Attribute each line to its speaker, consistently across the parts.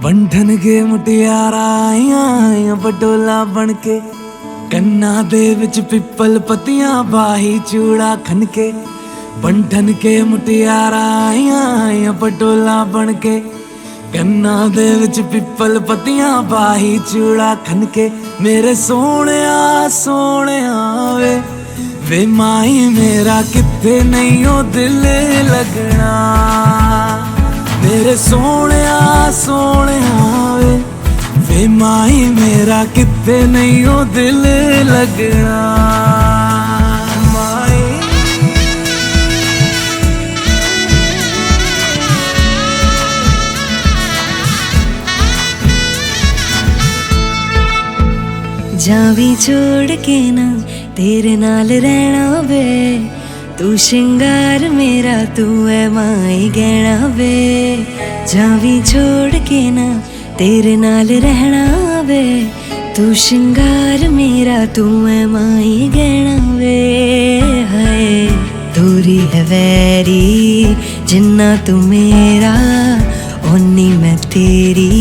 Speaker 1: बंधन के मुटियारा आईया पटोला बनके कन्ना दे विच पिपल पतियां बाही चूड़ा खनके। बंधन के मुटियारा आईया पटोला बनके कन्ना दे विच पिपल पतियां बाही चूड़ा खनके। मेरे सोने सोने वे माई मेरा किथे नहीं ओ दिल लगना। मेरे सोने सोने वे माई मेरा किथे नहीं ओ दिल लगना। माई
Speaker 2: जावी छोड़ के ना तेरे नाल रहना वे। तू श्रृंगार मेरा तू है माई गहना वे। जावी छोड़ के ना तेरे नाल रहना वे। तू श्रृंगार मेरा तू है माई गहना वे। हाय दूरी है वैरी जिन्ना तू मेरा ओनी मैं तेरी।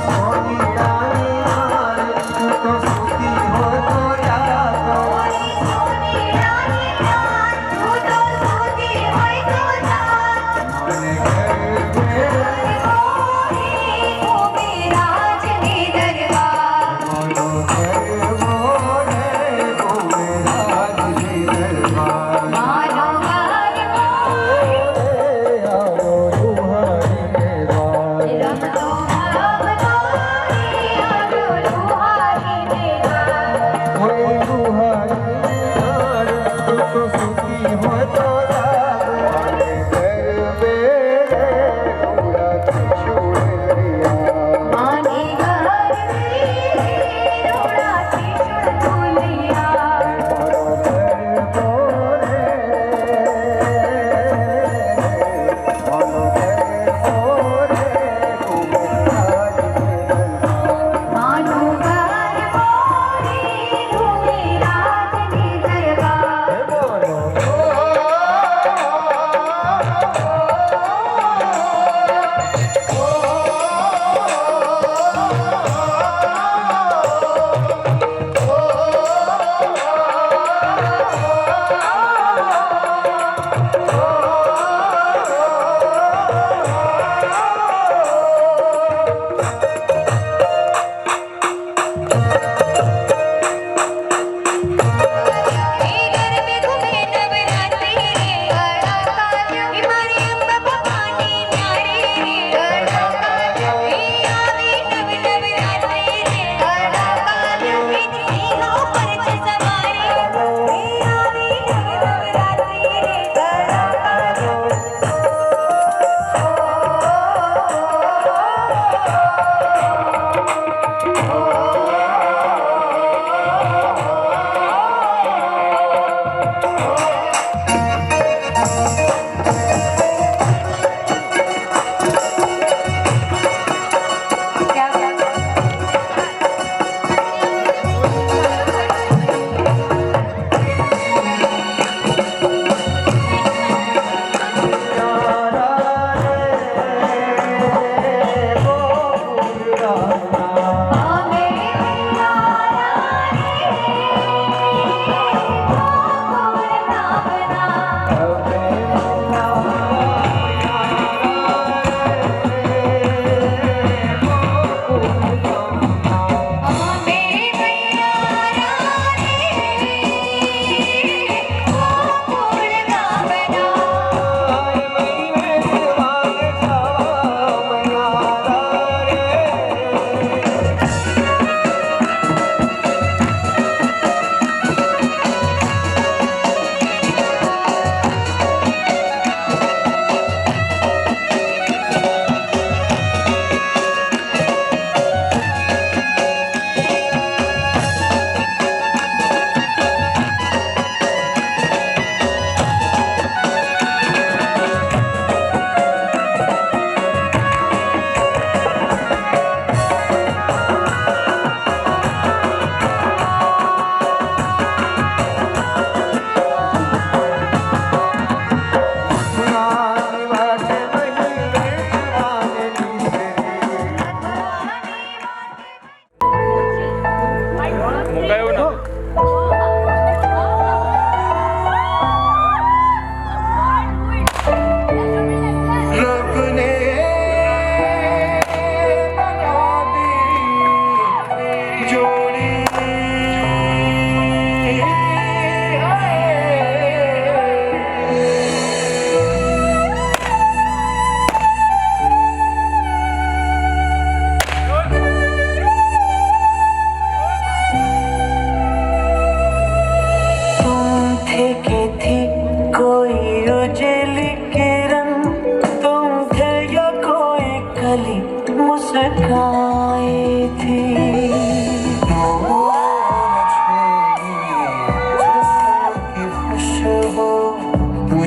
Speaker 3: सोनी रानी तू तो सुती हो तो यार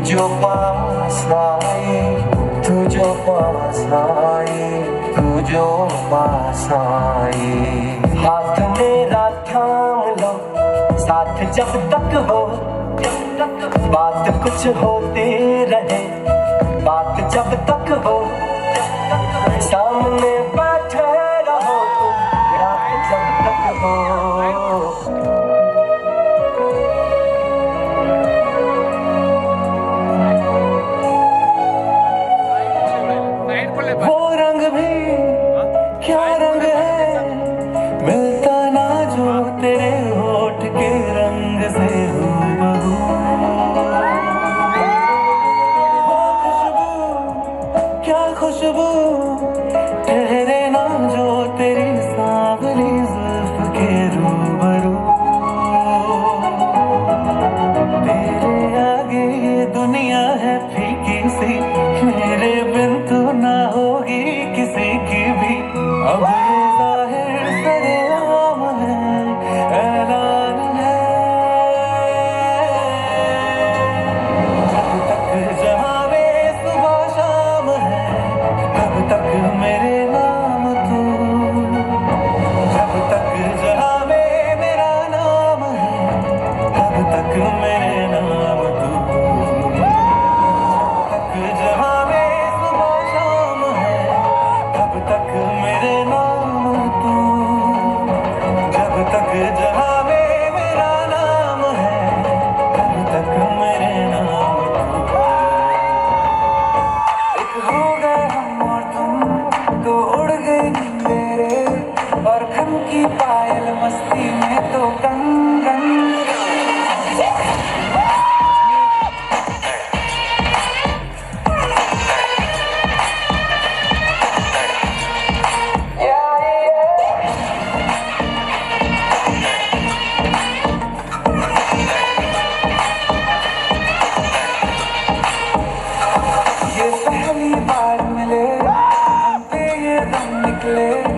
Speaker 3: जो पास आए, तू जो पास आए, तू जो पास आए। हाथ मेरा थाम लो, साथ जब तक हो, बात कुछ होते रहे, बात जब तक हो, सामने बैठे रहो तुम, रात जब तक हो। वो रंग भी क्या रंग है, मिलता ना जो तेरे होठ के रंग से हूबहू। वो खुशबू क्या खुशबू, ठहरे ना जो तेरी सांवली जुल्फ के रूबरू। तेरे आगे ये दुनिया है फीकी सी, मेरे बिन तो ना होगी किसी की भी। अब ये जाहिर सरेआम है, ऐलान है, जब तक जहां में सुबह शाम है, तब तक मेरे नाम तू। जब तक जहां में मेरा नाम है, तब तक मेरे नाम तू। जहां में सुबह शाम है, तब तक मेरे नाम तू। जब तक जहां में मेरा नाम है, तब तक मेरे नाम तू। एक हो गए हम और तुम, तो उड़ गई मेरे, और खन की पायल मस्ती में तो कंगन।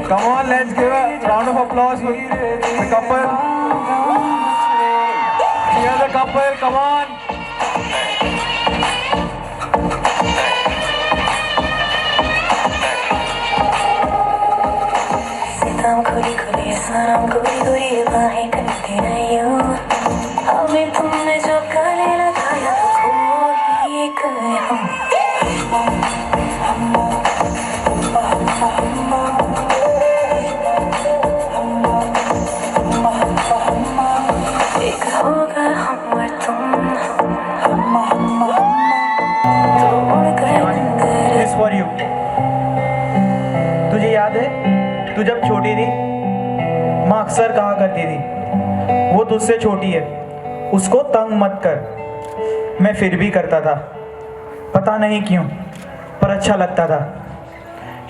Speaker 4: Come on, let's give a round of applause for the couple. Here's the couple, come on.
Speaker 2: सितम खुली खुली सनम गोरी गोरी बाहें करती नहीं हो, हमें तुमने जो गले लगाया तो खो ही गए हम। एक होगा हम और तुम, तो उड़ गए अंदर।
Speaker 4: This for you. तुझे याद है, तू जब छोटी थी, माँ अक्सर कहा करती थी वो तुझसे छोटी है, उसको तंग मत कर। मैं फिर भी करता था, पता नहीं क्यों, पर अच्छा लगता था।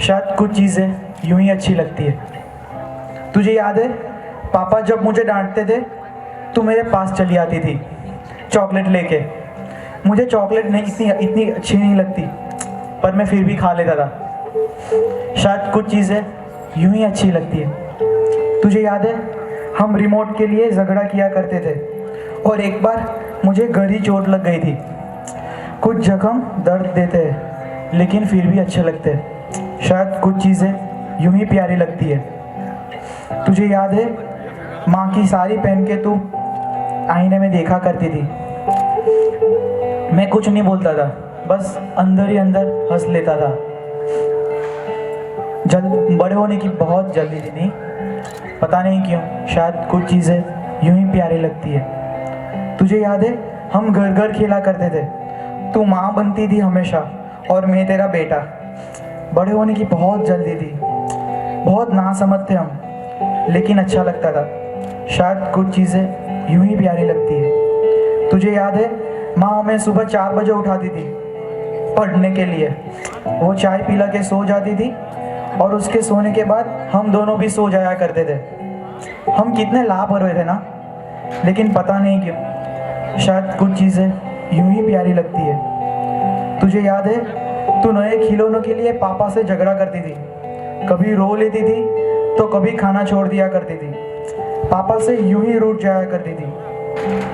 Speaker 4: शायद कुछ चीज़ें यूं ही अच्छी लगती है। तुझे याद है, पापा जब मुझे डांटते थे तू मेरे पास चली आती थी चॉकलेट लेके। मुझे चॉकलेट नहीं इतनी अच्छी नहीं लगती, पर मैं फिर भी खा लेता था। शायद कुछ चीज़ें यूं ही अच्छी लगती है। तुझे याद है, हम रिमोट के लिए झगड़ा किया करते थे, और एक बार मुझे गहरी चोट लग गई थी। कुछ जख्म दर्द देते हैं, लेकिन फिर भी अच्छे लगते हैं। शायद कुछ चीज़ें यूं ही प्यारी लगती है। तुझे याद है, माँ की साड़ी पहन के तू आईने में देखा करती थी। मैं कुछ नहीं बोलता था, बस अंदर ही अंदर हंस लेता था। बड़े होने की बहुत जल्दी थी, नहीं पता नहीं क्यों, शायद कुछ चीज़ें यूं ही प्यारी लगती है। तुझे याद है, हम घर घर खेला करते थे। तू माँ बनती थी हमेशा, और मैं तेरा बेटा। बड़े होने की बहुत जल्दी थी, बहुत नासमझ थे हम, लेकिन अच्छा लगता था। शायद कुछ चीज़ें यूं ही प्यारी लगती है। तुझे याद है, माँ हमें सुबह 4 बजे उठाती थी पढ़ने के लिए। वो चाय पिला के सो जाती थी, और उसके सोने के बाद हम दोनों भी सो जाया करते थे। हम कितने लापरवाह थे ना, लेकिन पता नहीं क्यों, शायद कुछ चीज़ें यूं ही प्यारी लगती है। तुझे याद है, तू नए खिलौनों के लिए पापा से झगड़ा करती थी। कभी रो लेती थी, तो कभी खाना छोड़ दिया करती थी। पापा से यूं ही रूठ जाया करती थी,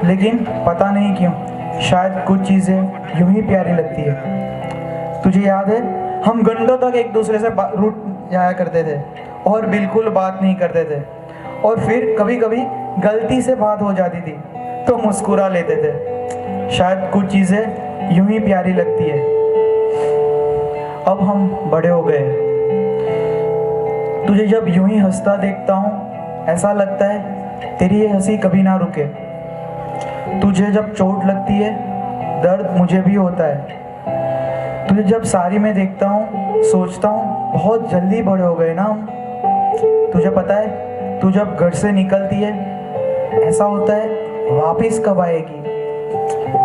Speaker 4: लेकिन पता नहीं क्यों, शायद कुछ चीज़ें यूं ही प्यारी लगती है। तुझे याद है हम घंटों तक एक दूसरे से रूठ जाया करते थे और बिल्कुल बात नहीं करते थे, और फिर कभी कभी गलती से बात हो जाती थी तो मुस्कुरा लेते थे। शायद कुछ चीज़ें यूं ही प्यारी लगती है। अब हम बड़े हो गए। तुझे जब यूं ही हंसता देखता हूँ ऐसा लगता है तेरी ये हंसी कभी ना रुके। तुझे जब चोट लगती है दर्द मुझे भी होता है। तुझे जब साड़ी में देखता हूँ सोचता हूँ बहुत जल्दी बड़े हो गए ना हम। तुझे पता है तू जब घर से निकलती है ऐसा होता है वापस कब आएगी।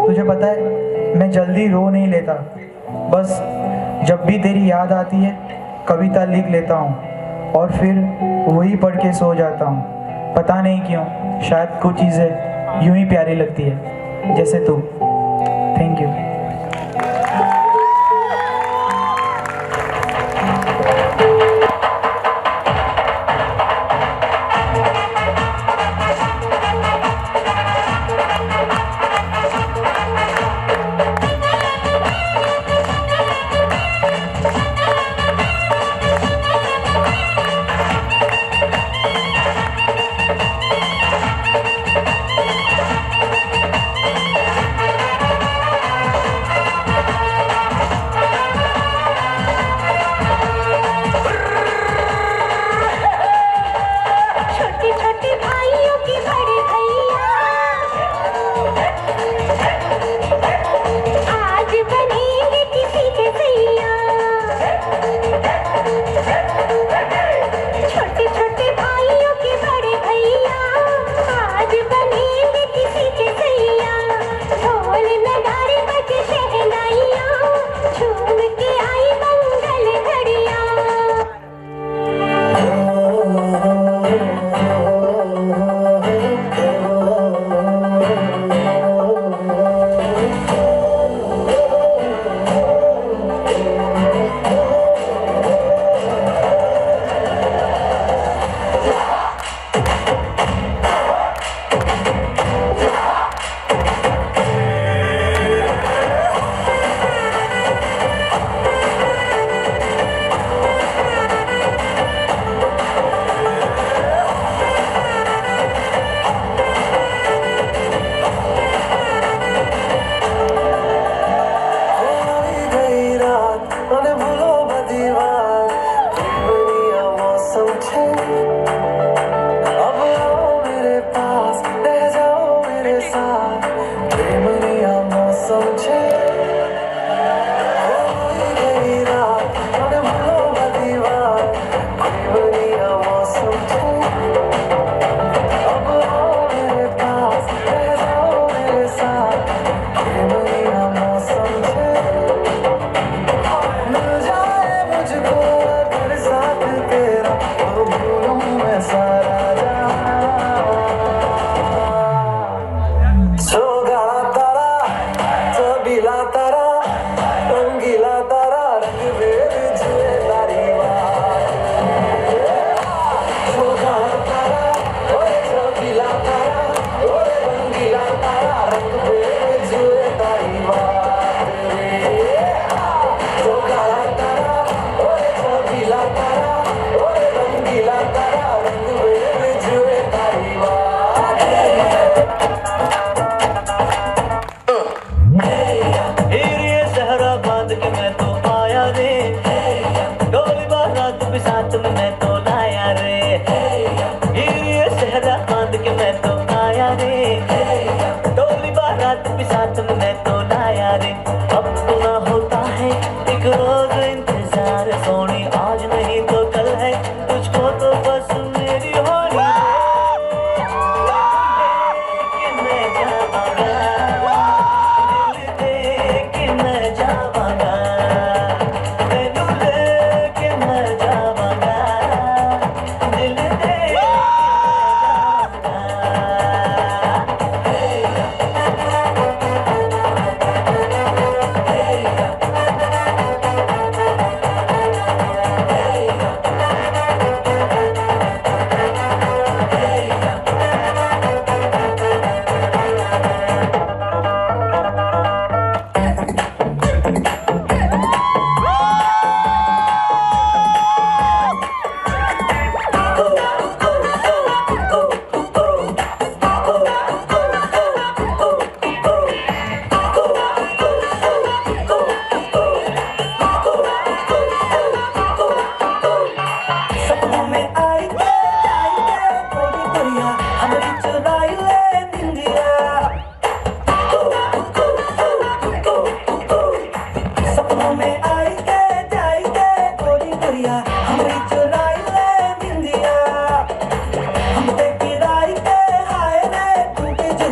Speaker 4: तुझे पता है मैं जल्दी रो नहीं लेता, बस जब भी तेरी याद आती है कविता लिख लेता हूँ और फिर वही पढ़ के सो जाता हूँ। पता नहीं क्यों, शायद कुछ चीज़ें यूं ही प्यारी लगती है जैसे तू। Thank you.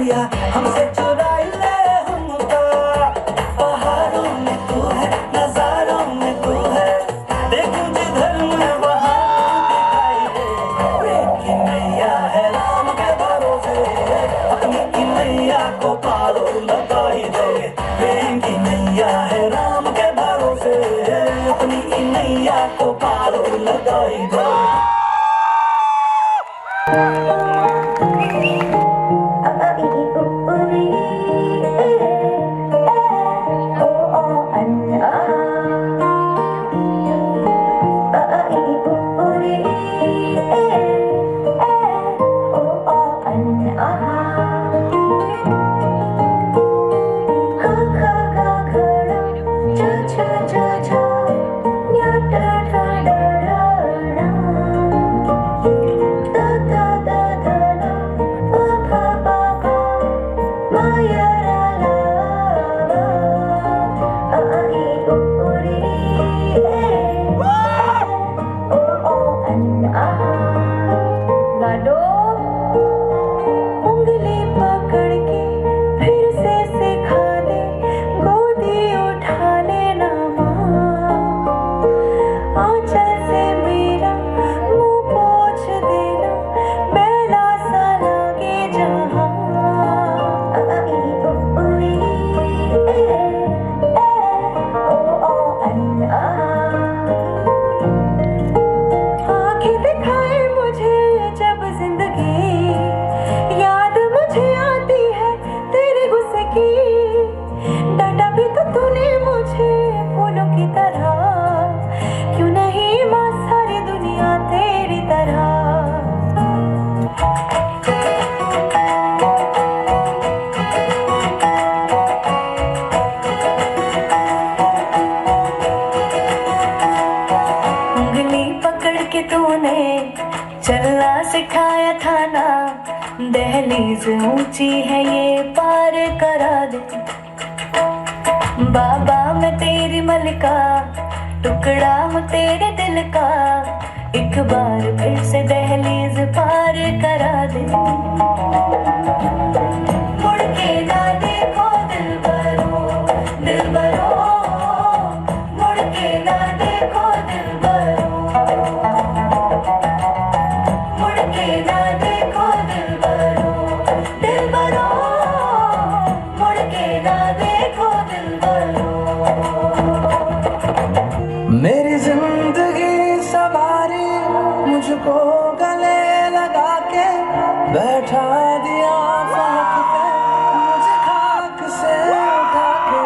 Speaker 3: चुनरिया हमसे चुराई ले हमका। पहाड़ों में तू है, नजारों में तू है, देखूं जिधर मैं वहाँ तू दिखाई दे। प्रेम की नैया है राम के भरोसे, अपनी की नैया को पार लगा ही दे। प्रेम की नैया है राम के भरोसे, अपनी की नैया को पार लगा ही दे।
Speaker 2: चलना सिखाया था ना, दहलीज ऊंची है ये पार करा दे। बाबा मैं तेरी मलिका, टुकड़ा हूँ तेरे दिल का, एक बार फिर से दहलीज पार करा दे। मुड़ के ना देखो दिलबरो, दिलबरो, मुड़ के ना देखो दिलबरो, मुड़ के ना देखो दिलबरो, दिलबरो, मुड़ के ना देखो दिलबरो।
Speaker 1: मेरी जिंदगी सवारी मुझको गले लगा के बैठा दिया फलक पे, मुझे खाक से उठा के।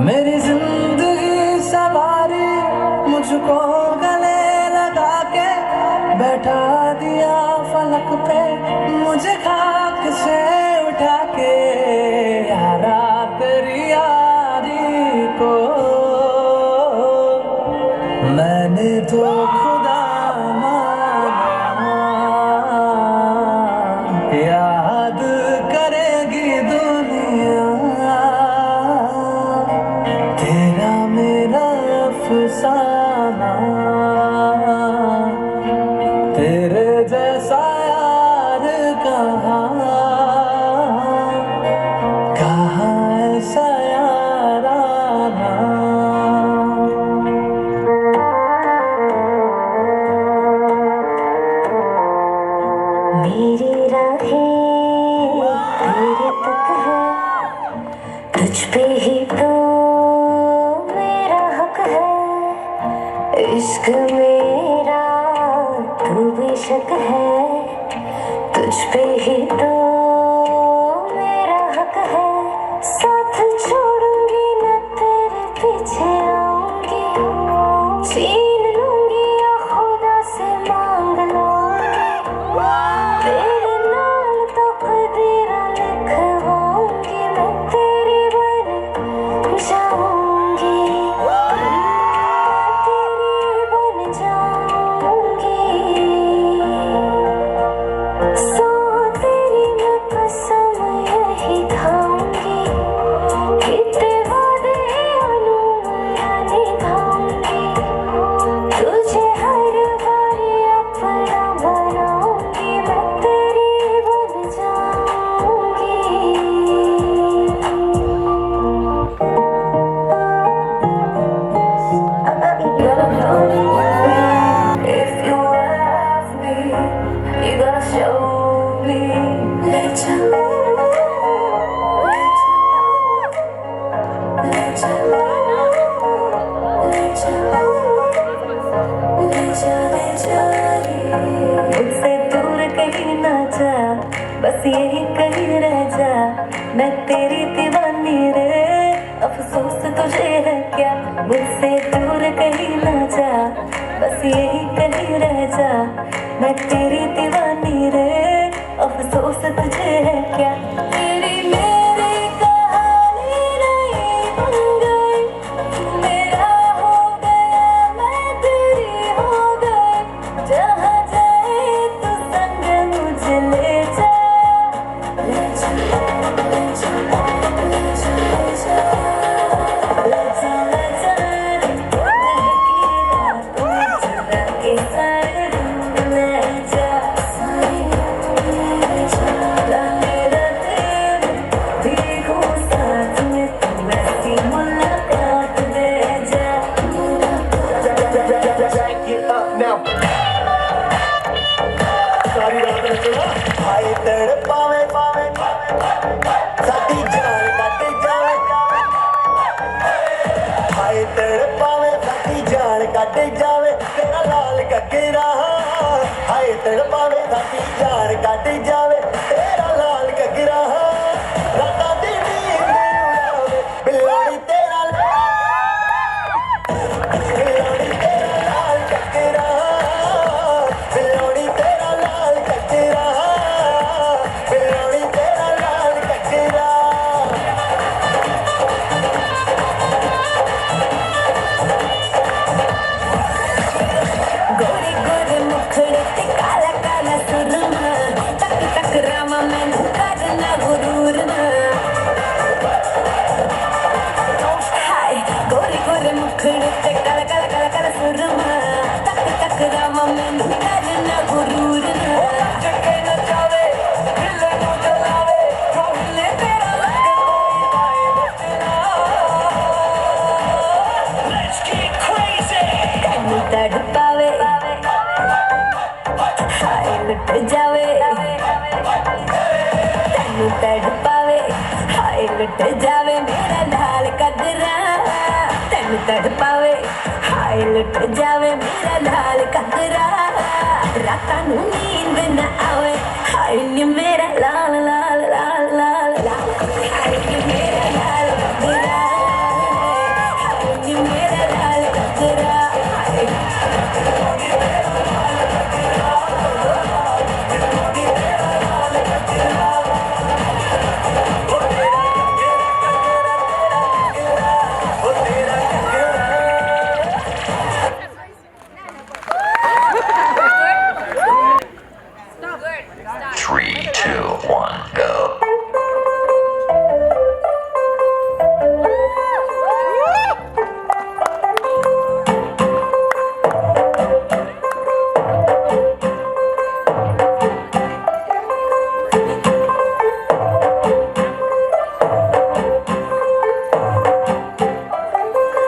Speaker 1: मेरी जिंदगी सवारी मुझको गले लगा के बैठा दिया फलक पे, मुझे खाक से उठा के। यारा तेरी यारी को मैंने तो खुदा माना, याद करेगी दुनिया तेरा मेरा अफसाना। तेरे जैसा यार कहाँ ऐसा याराना।
Speaker 2: मेरी राहें तेरे तक है, तुझ पे ही तो मेरा हक है। इश्क मेरा तू बेशक है, तुझ पे ही तो मेरा हक है। साथ छोड़ूंगी न तेरे पीछे आऊंगी, छीन लूंगी या खुदा से मांग लूंगी। तेरे नाल तो कदीरा लिखवाऊंगी, मैं तेरी बन जाऊंगी, तेरी बन जाऊंगी। सो बस यही कहीं रह जा, मैं तेरी दीवानी रे। अफसोस तुझे है क्या, मुझसे दूर कहीं ना जा, बस यही कहीं रह जा, मैं तेरी दीवानी रे। अफसोस तुझे है क्या, तेरी मेरी कहानी नहीं बन गई, मेरा हो गया मैं तेरी हो गई। जहाँ जाए तू संग मुझे ले जा, ले जा, ले जा, ले जा, ले जा, ले जा, ले जा। चुरा के सारे रंग ले जा, सारे रंग ले जा। ला मेरा दिल भीगो साथ में, तू ऐसी मुलाकात दे जा,
Speaker 5: Jack it up now. सारी रात नचना हाय तड़पावे पावे साडी जान कट जावे, हाय तड़पावे साडी जान कट जावे, तेरा लाल ककेरा। हाय तड़पावे साडी जान कट जावे, तेरा लाल ककेरा। रातां दी नींद उड़ावे बिल्लोड़ी तेरा बिल्लोड़ी तेरा लाल ककेरा, बिल्लोड़ी तेरा लाल ककेरा, बिल्लोड़ी तेरा लाल ककेरा।
Speaker 2: गोरे गोरे मुखड़े ते काला काला सुरमा, तक तक रामा मैनू करना गुरूर ना। हाय गोरे गोरे मुखड़े ते काला काला काला काला सुरमा, तक तक रामा मैनू करना गुरूर ना। जगे न जावे दिल नू जलावे, जो हिले तेरा लग कोई पाए बचना। Let's get crazy, तैनू तड़पावे हाय लुट जावे, तैनू तड़पावे हाय लुट जावे, मेरा लाल कगरा। तैनू तड़पावे हाय लुट जावे, मेरा लाल कगरा। रातां नू नींद न आवे, हाय नी मेरा लाल लाल लाल लाल लाल, हाय नी मेरा लाल कगरा, हाय नी मेरा लाल कगरा, हाय
Speaker 6: Three, two, one, go.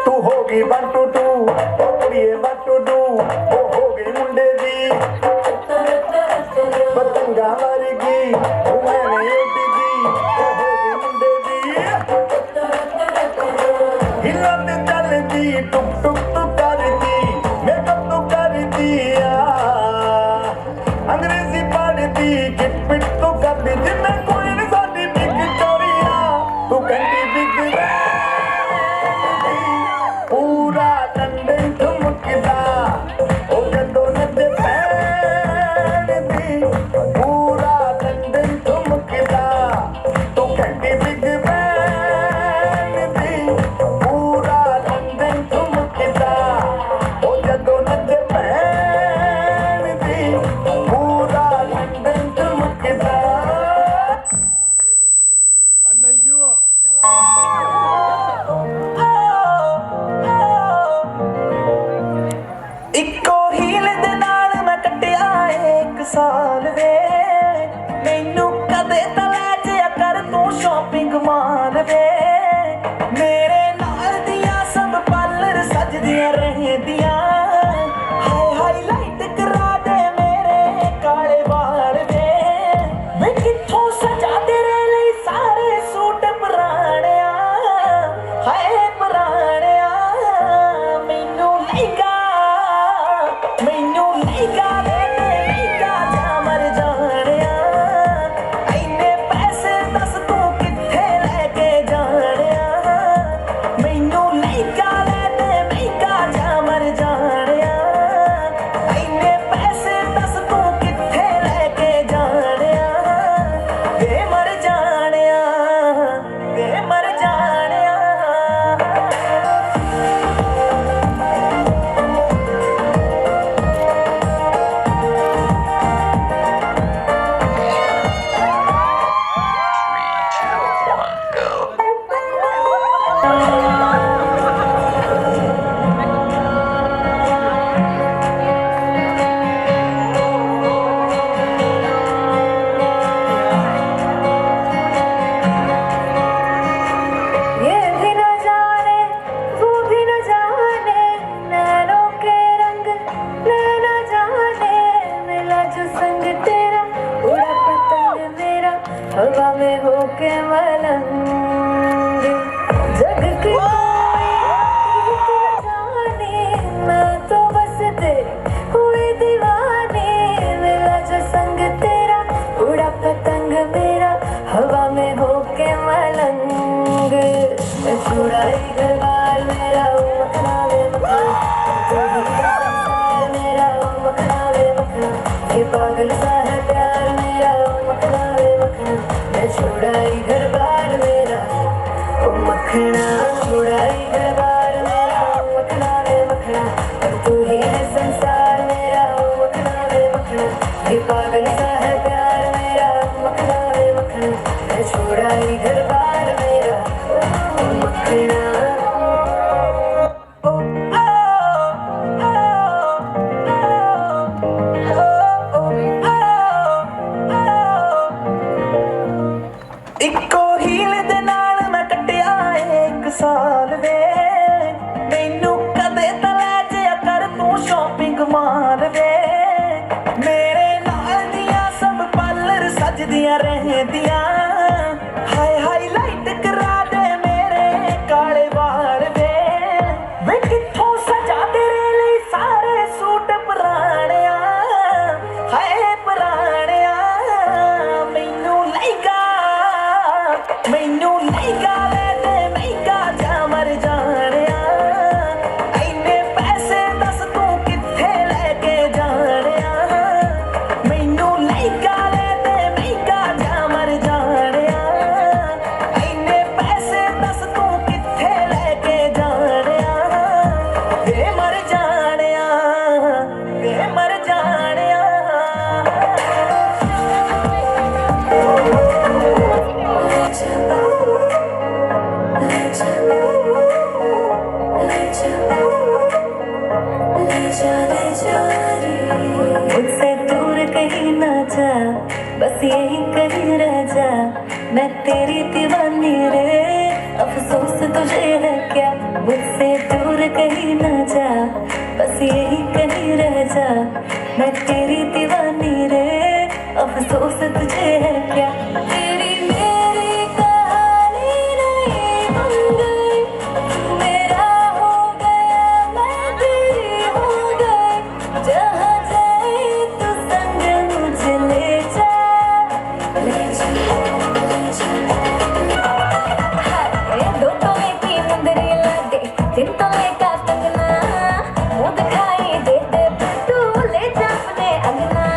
Speaker 5: तू होगी 1 2 2 ओ कुड़िए 1 2 2 ओ हो गई मुंडे दी पतंगा वर्गी, तू मैंने उड़गी, ओ हो गई मुंडे दी। हिलत चलदी टुक टुक टुक करदी, मेकअप तू करदी अंग्रेजी पढ़दी, गिट पिट तू करदी, जिन्ने कोई नहीं साडी विक्टोरिया। तू कहती बिग पूरा लंदन ठुमकदा, ओ जदों नच पैंदी, पूरा लंदन ठुमकदा। तू कहती बिग बैंड दी, पूरा लंदन ठुमकदा, ओ जदों नच पैंदी, पूरा लंदन ठुमकदा।
Speaker 1: ਇੱਕੋ ਹੀਲ ਦੇ ਨਾਲ ਮੈਂ ਕੱਟਿਆ ਏ 1 ਸਾਲ ਵੇ, ਮੈਨੂੰ ਕਦੇ ਤਾਂ ਲੈ ਜਿਆ ਕਰ ਤੂੰ ਸ਼ਾਪਿੰਗ ਮਾਲ ਵੇ। ਮੇਰੇ ਨਾਲ ਦੀਆਂ ਸਭ ਪਾਰਲਰ ਸਜਦੀਆਂ ਰਹਿੰਦੀਆਂ, ਹਾਈ ਹਾਈਲਾਈਟ ਕਰਾ ਦੇ ਮੇਰੇ ਕਾਲੇ ਵਾਲ ਵੇ। ਮੈਂ ਕਿੱਥੋਂ ਸਜਾ ਤੇਰੇ ਲਈ ਸਾਰੇ ਸੂਟ ਪੁਰਾਣਿਆ, ਹਾਏ ਪੁਰਾਣਿਆ। ਮੈਨੂੰ ਲਹਿੰਗਾ ਦੇ ਦੇ ਲਹਿੰਗਾ ਜਾ ਮਰ ਜਾਣਾ।
Speaker 2: हवा में होके मलंग जग की कोई रीत न जाने, मैं तो बस तेरे हुई दीवानी। मिला जो संग तेरा उड़ा पतंग मेरा, हवा में होके मलंग। मैं छुड़ाई घर बार मेरा मखना वे मखना, तू ही संसार मेरा मखना वे मखना। ये पागल सा है प्यार मेरा मखना वे मखना। मैं छुड़ाई घर बार मेरा ओ मखना, छुड़ाई घर बार मेरा मखना वे मखना। और तू ही है संसार मेरा मखना वे मखना। ये पागल सा है प्यार मेरा मखना वे मखना। मैं छुड़ाई घर बार मेरा ओ मखना।
Speaker 1: ਇੱਕੋ ਹੀਲ ਦੇ ਨਾਲ ਮੈਂ ਕੱਟਿਆ ਏ 1 ਸਾਲ ਵੇ, ਮੈਨੂੰ ਕਦੇ ਤਾਂ ਲੈ ਜਿਆ ਕਰ ਤੂੰ ਸ਼ਾਪਿੰਗ ਮਾਲ ਵੇ। ਮੇਰੇ ਨਾਲ ਦੀਆਂ ਸਭ ਪਾਰਲਰ ਸਜਦੀਆਂ ਰਹਿੰਦੀਆਂ, ਹਾਏ ਹਾਈਲਾਈਟ ਕਰਾ ਦੇ ਮੇਰੇ ਕਾਲੇ ਵਾਲ ਵੇ। ਵੇ ਕਿੱਥੋਂ ਸਜਾ ਤੇਰੇ ਲਈ ਸਾਰੇ ਸੂਟ ਪੁਰਾਣਿਆ, ਹਾਏ ਪੁਰਾਣਿਆ। ਮੈਨੂੰ ਲਹਿੰਗਾ ਲੈ ਦੇ ਮਹਿੰਗਾ ਜਾ ਮਰ ਜਾਣਿਆ, ਇੰਨੇ ਪੈਸੇ ਦੱਸ ਤੂੰ ਕਿੱਥੇ ਲੈ ਕੇ ਜਾਣਿਆ। ਮੈਨੂੰ ਲਹਿੰਗਾ ਲੈ ਦੇ ਮਹਿੰਗਾ ਜਾ ਮਰ ਜਾਣਿਆ, ਇੰਨੇ ਪੈਸੇ ਦੱਸ ਤੂੰ ਕਿੱਥੇ ਲੈ ਕੇ ਜਾਣਿਆ। ਵੇ ਮਰ ਜਾਣਿਆ, ਵੇ ਮਰ ਜਾਣਿਆ।
Speaker 2: मुझसे दूर कहीं ना जा, बस यही कहीं रह जा। मैं तेरी दीवानी रे, अफसोस तुझे है क्या। मुझसे दूर कहीं ना जा, बस यही कहीं रह जा। मैं तेरी दीवानी रे, अफसोस तुझे है क्या। तेरी मेरी कहानी नहीं बन गई, तू मेरा हो गया मैं तेरी हो गई। जहाँ जाए तू संग मुझे ले जा, ले जा, ले जा। हाय दो तोले की मुंदरी लगे, 3 तोले का कंगना। मुँह दिखाई दे दे तू ले जा अपने अंगना।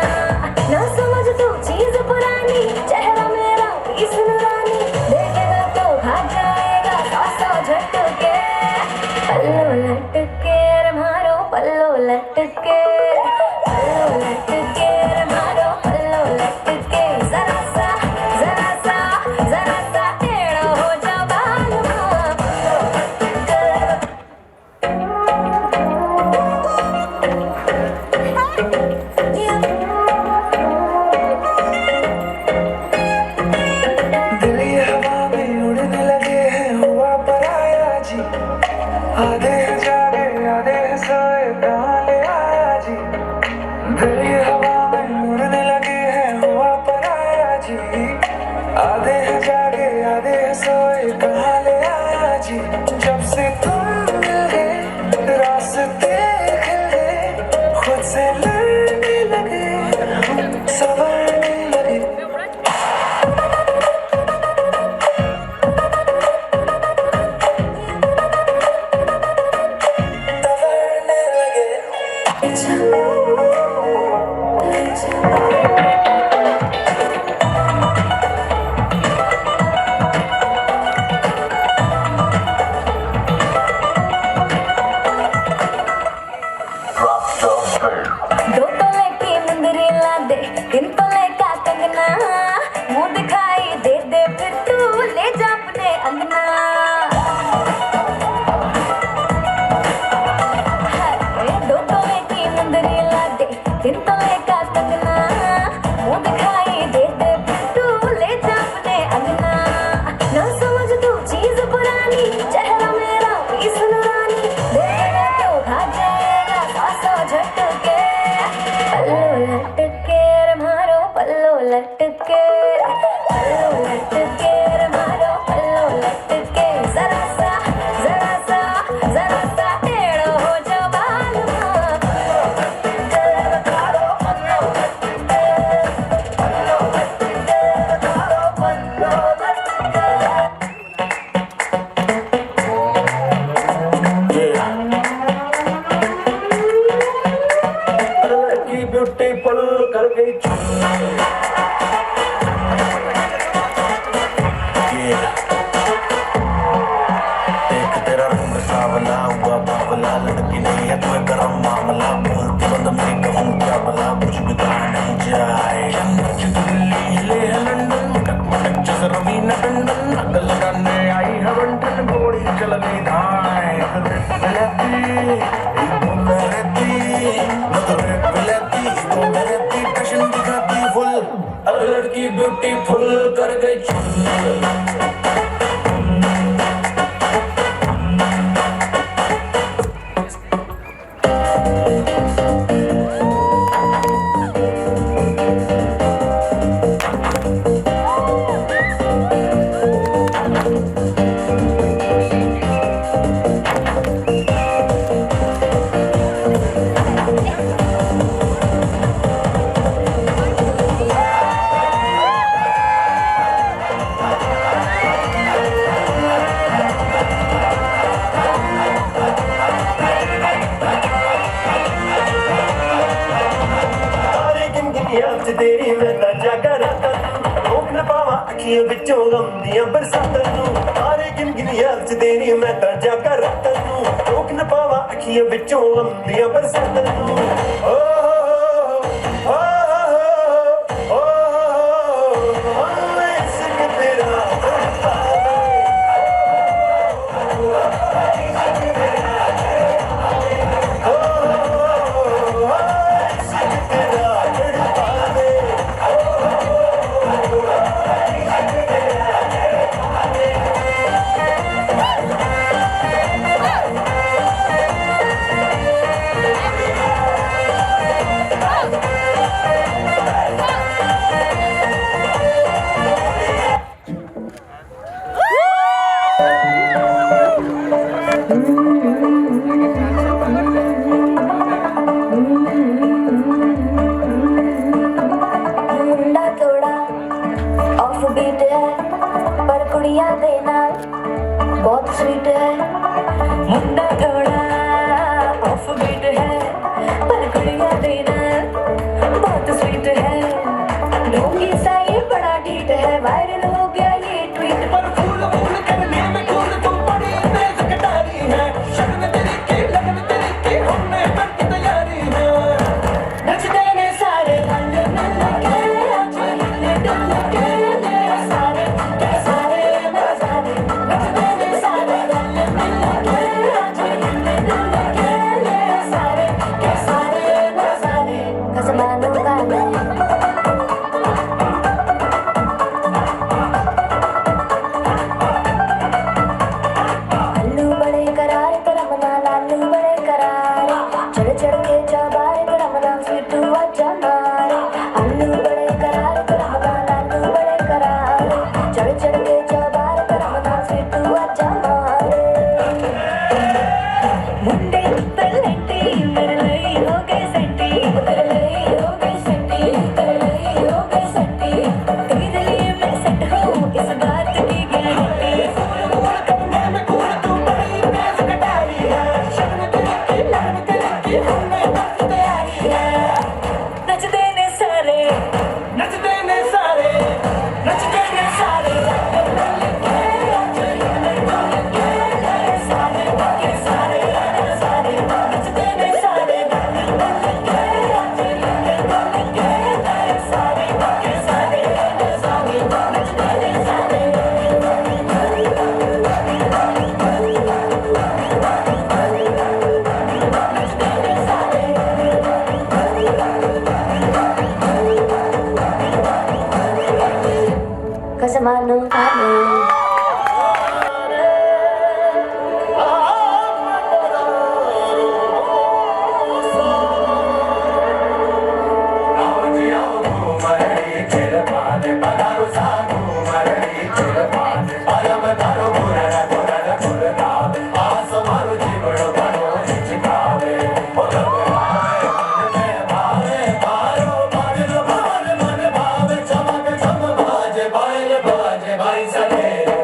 Speaker 2: ना समझ तू चीज पुरानी, चेहरा मेरा पीस नूरानी। देखेगा तो भाग जाएगा 100 झटके। पल्लो लटके रे मारो पल्लो लटके, पल्लो लटके रे मारो पल्लो लटके। जरा सा जरा सा जरा सा टेढ़ा हो जा बालमा, पल्लो लटके।
Speaker 3: दिल ये हवा में उड़ने लगे हैं, हुआ पराया जी। आधे जागे आधे सोए कहाँ ले आया जी। दिल ये हवा में उड़ने लगे हैं, हुआ पराया जी। आधे जागे आधे सोए कहाँ ले आया जी। जब से तुम मिल गए रास्ते खिल गए, खुद से लड़ने लगे हम संवरने लगे। संवरने लगे।
Speaker 5: ब्यूटीफुल कर गई एक तेरा रंग सावला हुआ बावला लड़की नहीं है तू गरम मामला बोलती बंद मैं कहूँ क्या भला कुछ भी कहा नहीं जाए दिल्ली ले है लंदन मटक जैसे रवीना टंडन अकल लगाने आई है बंटन घोड़ी चल गई धाए लड़की ब्यूटीफुल कर गई तेरी मैं ताजा कराता रोक न पावा अखियों बिचों गम दियां बरसातां नू तारे गिन गिन याद च तेरी मैं ताजा कराता रोक न पावा अखियों बिचों गम दियां बरसातां नू ओ इश्क तेरा बहुत स्वीट है मुंडा थोड़ा ऑफ बीट है पर कुड़िया देना बहुत स्वीट है लोगी सा ये बड़ा डीट है वायरल हो गया ये ट्वीट पर फूल फूल करने में फूल तुम बड़ी तेज कटारी है शर्म तेरी की लगन तेरी की हमने बन की तैयारी है नच देने सारे नल नल के आज हिले डुल के सारे के सारे नजारे नच देने सारे नल नल के आज हिले डुल के सारे के सारे नजारे कसमानों का Kasamanon kami भाई सके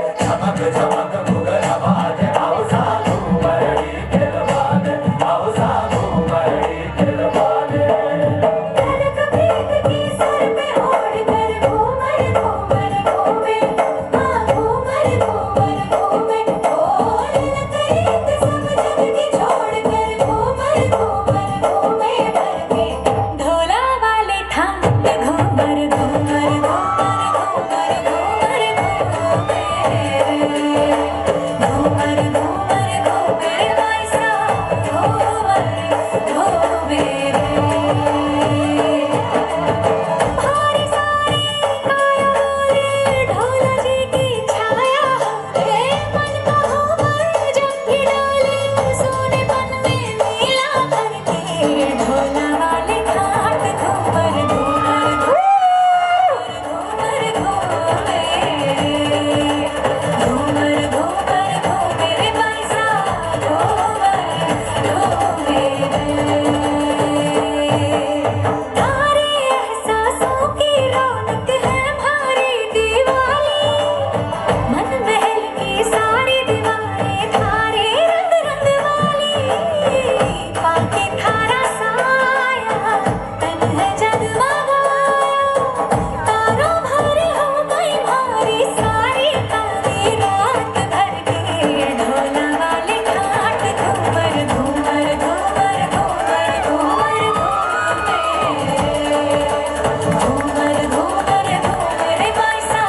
Speaker 2: तारे एहसासों की रौनक है भारी दीवाली मन महल की सारी दीवारें थारे रंग रंग वाली पाके थारा साया तन है जगमगाया तारों भरे हो गई भारी सारी काली रात भर के ढोला वाले घाट घूमर घूमर घूमर घूमर घूमर घूमर घूमर घूमर पैसा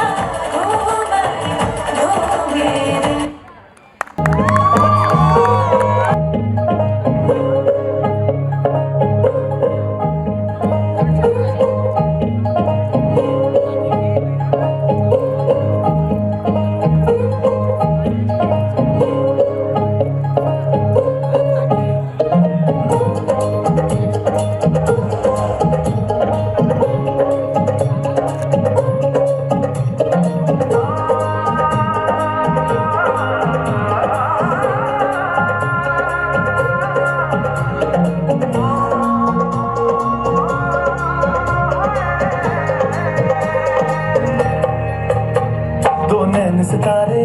Speaker 2: घूमर घूमर
Speaker 3: दो नैन सितारे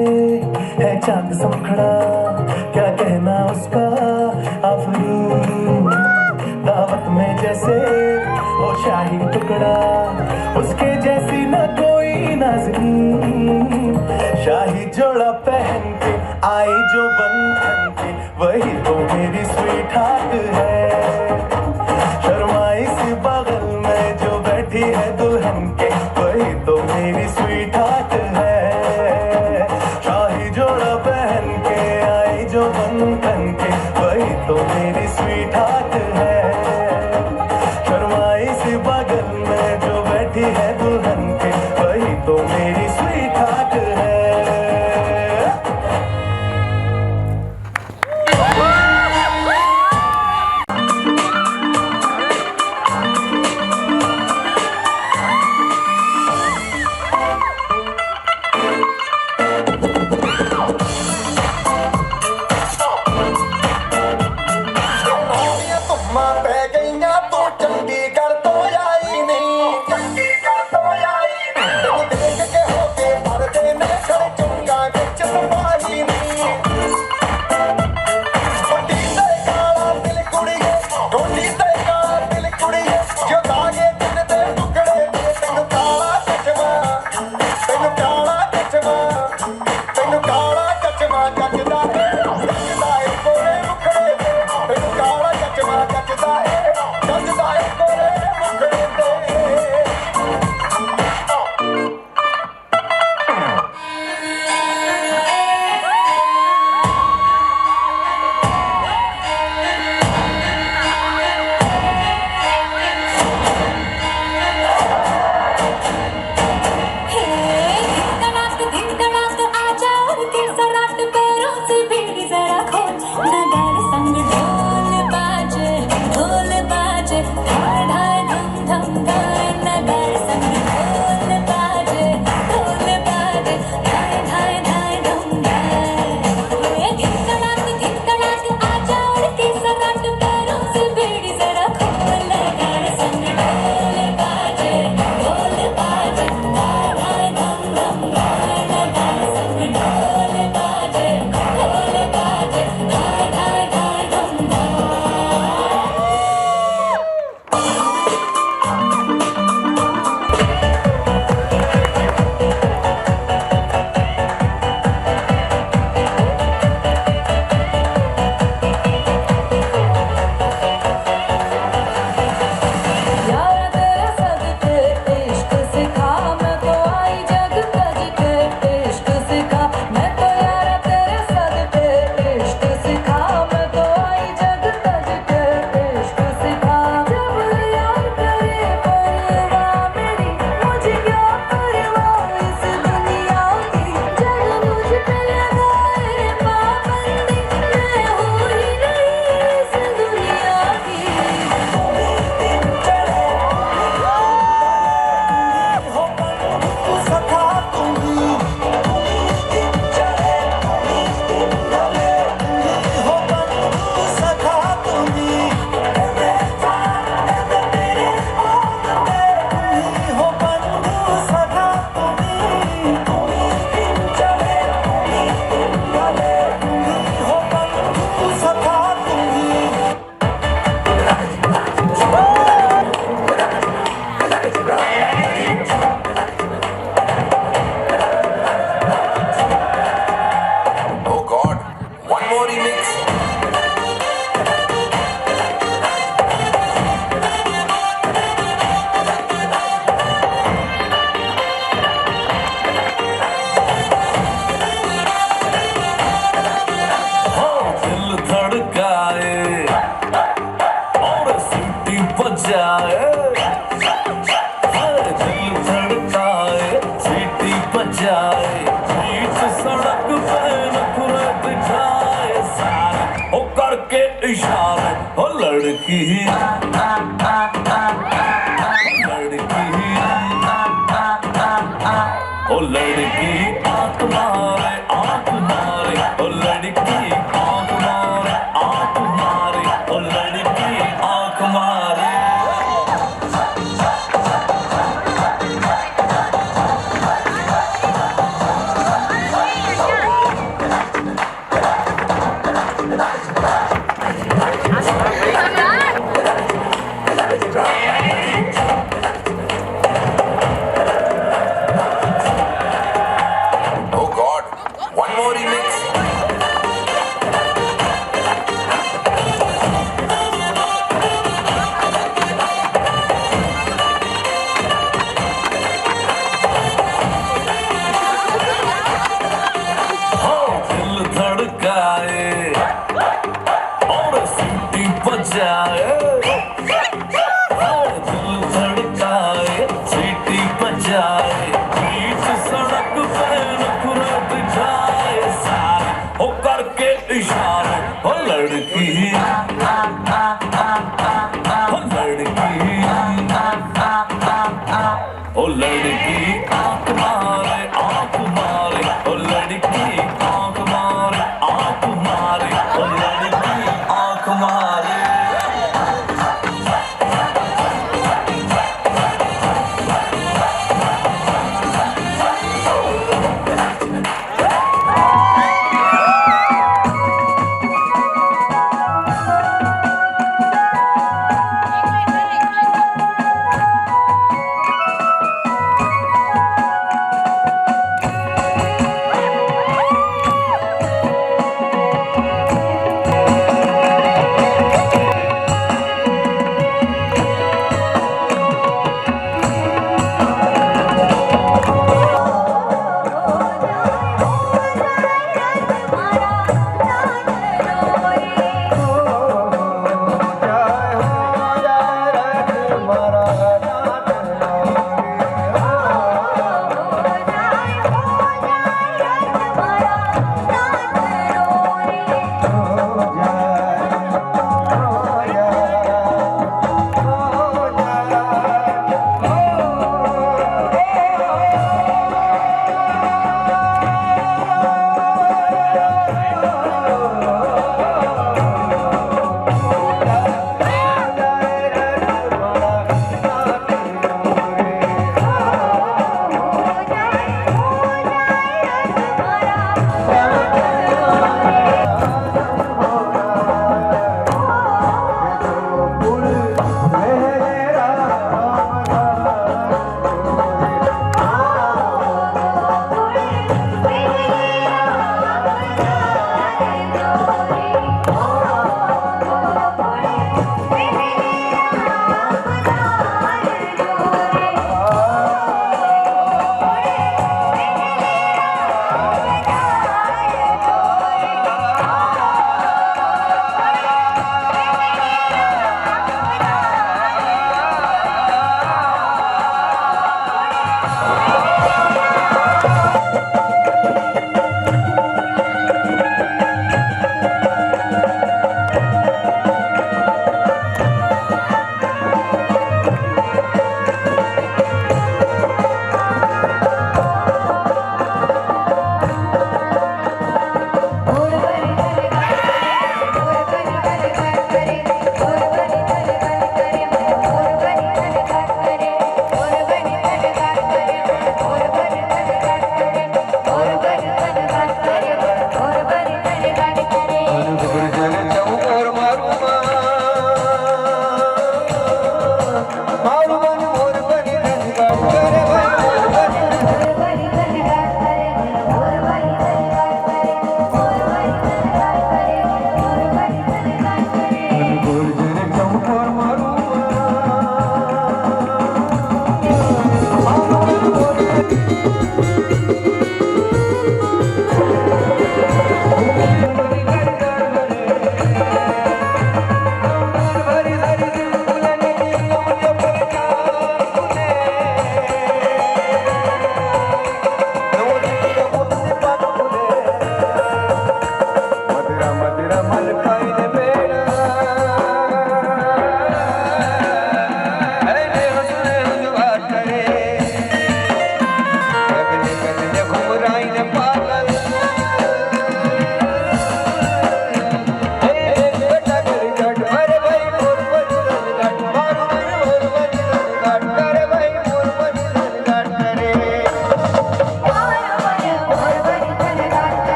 Speaker 3: है चांद समखड़ा क्या कहना उसका आफरीन दावत में जैसे वो शाही टुकड़ा उसके जैसी न कोई नाज़नीन शाही जोड़ा पहन के आई जो बंधन के वही तो मेरी स्वीट हार्ट है शर्माई सी बगल में जो बैठी है दुल्हन के वही तो मेरी स्वीट हार्ट है शाही जोड़ा पहन के आई जो बंधन के वही तो मेरी स्वीट हार्ट है शर्माई सी बगल में जो बैठी है दुल्हन के वही तो मेरी स्वीट हार्ट है
Speaker 5: ਧੁੰਮਾਂ ਪੈ ਗਈਆਂ ਤੂੰ ਚੰਡੀਗੜ੍ਹ ਤੋਂ ਆਈ ਨਹੀਂ ਚੰਡੀਗੜ੍ਹ ਤੋਂ
Speaker 3: लड़की ओ लड़की आंख मारे ओ लड़की आंख मारे ओ लड़की आंख मारे
Speaker 6: Oh God, one more remix.
Speaker 3: दिल धड़काए और सीटी बजाए दिल धड़काए सीटी बजाए बीच सड़क पे नखरे दिखाए सारे हो करके इशारे हो लड़की ओ लड़की